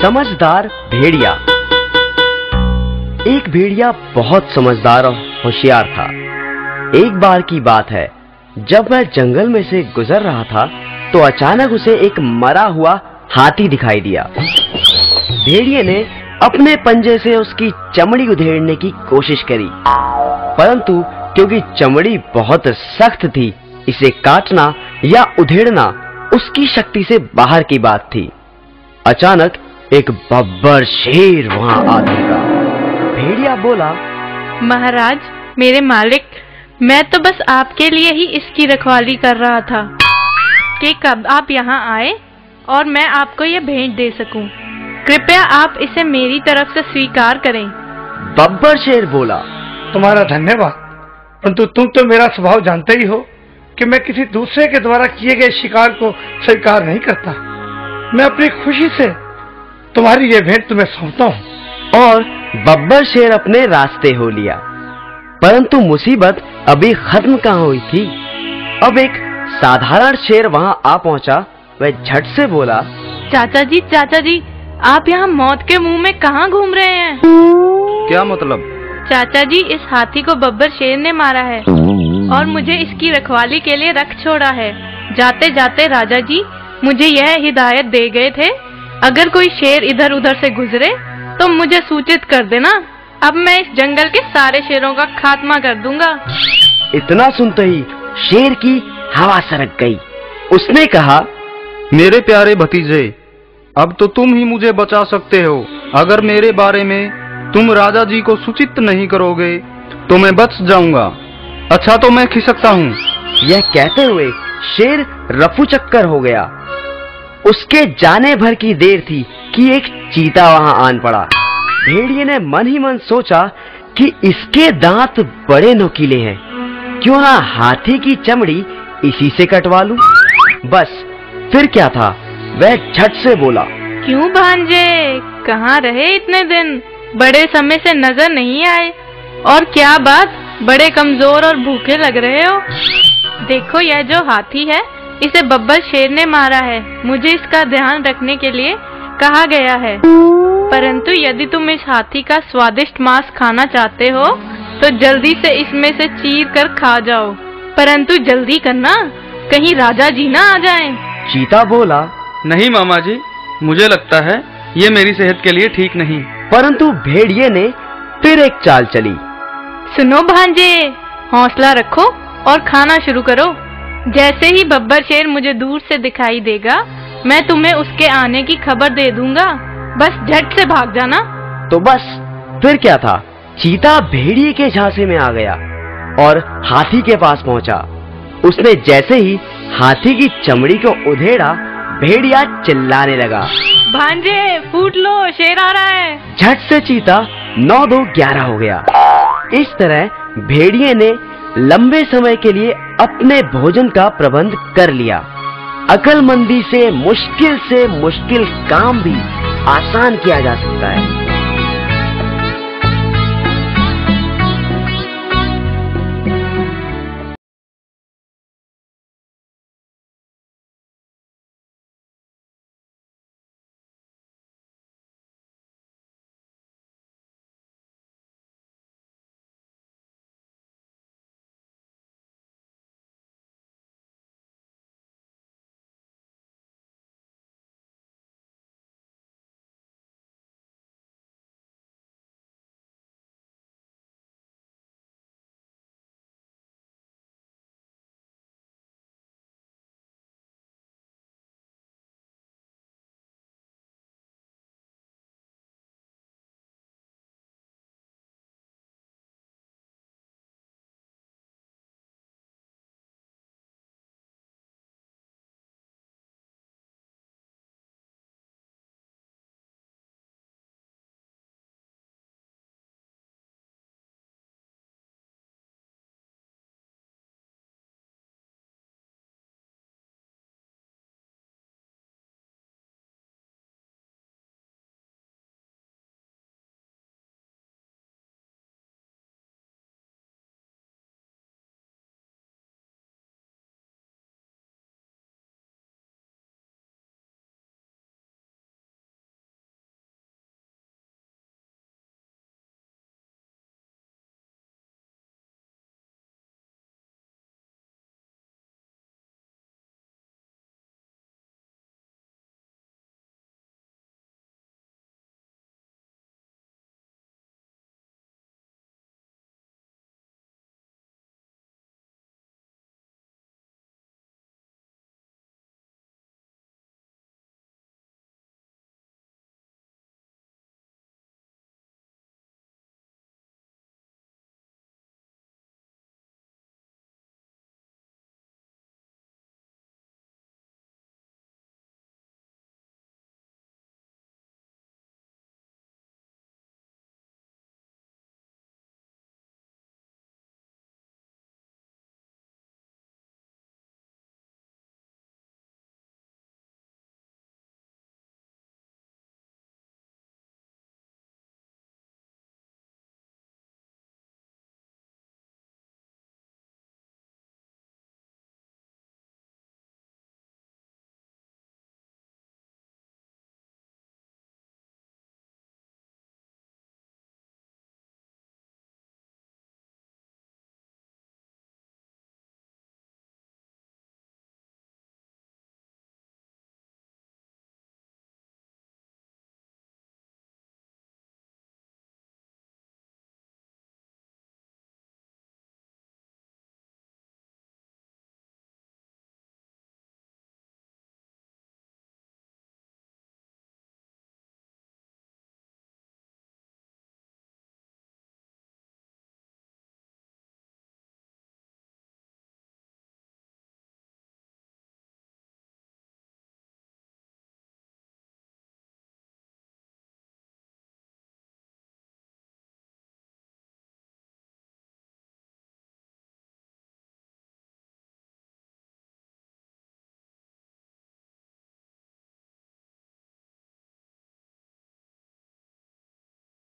समझदार भेड़िया। एक भेड़िया बहुत समझदार और होशियार था। एक बार की बात है, जब वह जंगल में से गुजर रहा था तो अचानक उसे एक मरा हुआ हाथी दिखाई दिया। भेड़िए ने अपने पंजे से उसकी चमड़ी उधेड़ने की कोशिश करी, परंतु क्योंकि चमड़ी बहुत सख्त थी, इसे काटना या उधेड़ना उसकी शक्ति से बाहर की बात थी। अचानक एक बब्बर शेर वहां आ धमका। भेड़िया बोला, महाराज, मेरे मालिक, मैं तो बस आपके लिए ही इसकी रखवाली कर रहा था कि कब आप यहाँ आए और मैं आपको यह भेंट दे सकूं। कृपया आप इसे मेरी तरफ से स्वीकार करें। बब्बर शेर बोला, तुम्हारा धन्यवाद, परंतु तुम तो मेरा स्वभाव जानते ही हो कि मैं किसी दूसरे के द्वारा किए गए शिकार को स्वीकार नहीं करता। मैं अपनी खुशी से तुम्हारी ये भेंट तुम्हें सौंपता हूँ। और बब्बर शेर अपने रास्ते हो लिया। परंतु मुसीबत अभी खत्म कहाँ हुई थी। अब एक साधारण शेर वहां आ पहुंचा। वह झट से बोला, चाचा जी, आप यहाँ मौत के मुंह में कहाँ घूम रहे हैं? क्या मतलब? चाचा जी, इस हाथी को बब्बर शेर ने मारा है और मुझे इसकी रखवाली के लिए रख छोड़ा है। जाते जाते राजा जी मुझे यह हिदायत दे गए थे, अगर कोई शेर इधर उधर से गुजरे तो मुझे सूचित कर देना। अब मैं इस जंगल के सारे शेरों का खात्मा कर दूंगा। इतना सुनते ही शेर की हवा सरक गई। उसने कहा, मेरे प्यारे भतीजे, अब तो तुम ही मुझे बचा सकते हो। अगर मेरे बारे में तुम राजा जी को सूचित नहीं करोगे तो मैं बच जाऊंगा। अच्छा, तो मैं खिसकता हूँ। यह कहते हुए शेर रफू चक्कर हो गया। उसके जाने भर की देर थी कि एक चीता वहां आन पड़ा। भेड़िए ने मन ही मन सोचा कि इसके दांत बड़े नुकीले हैं, क्यों ना हाथी की चमड़ी इसी से कटवा लूं। बस फिर क्या था, वह झट से बोला, क्यों भांजे, कहाँ रहे इतने दिन? बड़े समय से नजर नहीं आए। और क्या बात, बड़े कमजोर और भूखे लग रहे हो। देखो, यह जो हाथी है इसे बब्बर शेर ने मारा है। मुझे इसका ध्यान रखने के लिए कहा गया है। परंतु यदि तुम इस हाथी का स्वादिष्ट मांस खाना चाहते हो तो जल्दी से इसमें से चीर कर खा जाओ, परंतु जल्दी करना, कहीं राजा जी ना आ जाएं। चीता बोला, नहीं मामा जी, मुझे लगता है ये मेरी सेहत के लिए ठीक नहीं। परंतु भेड़िए ने फिर एक चाल चली। सुनो भांजे, हौसला रखो और खाना शुरू करो। जैसे ही बब्बर शेर मुझे दूर से दिखाई देगा, मैं तुम्हें उसके आने की खबर दे दूंगा। बस झट से भाग जाना। तो बस फिर क्या था, चीता भेड़िए के झांसे में आ गया और हाथी के पास पहुंचा। उसने जैसे ही हाथी की चमड़ी को उधेड़ा, भेड़िया चिल्लाने लगा, भांजे फूट लो, शेर आ रहा है। झट से चीता 9-2-11 हो गया। इस तरह भेड़िए ने लंबे समय के लिए अपने भोजन का प्रबंध कर लिया। अक्लमंदी से मुश्किल काम भी आसान किया जा सकता है।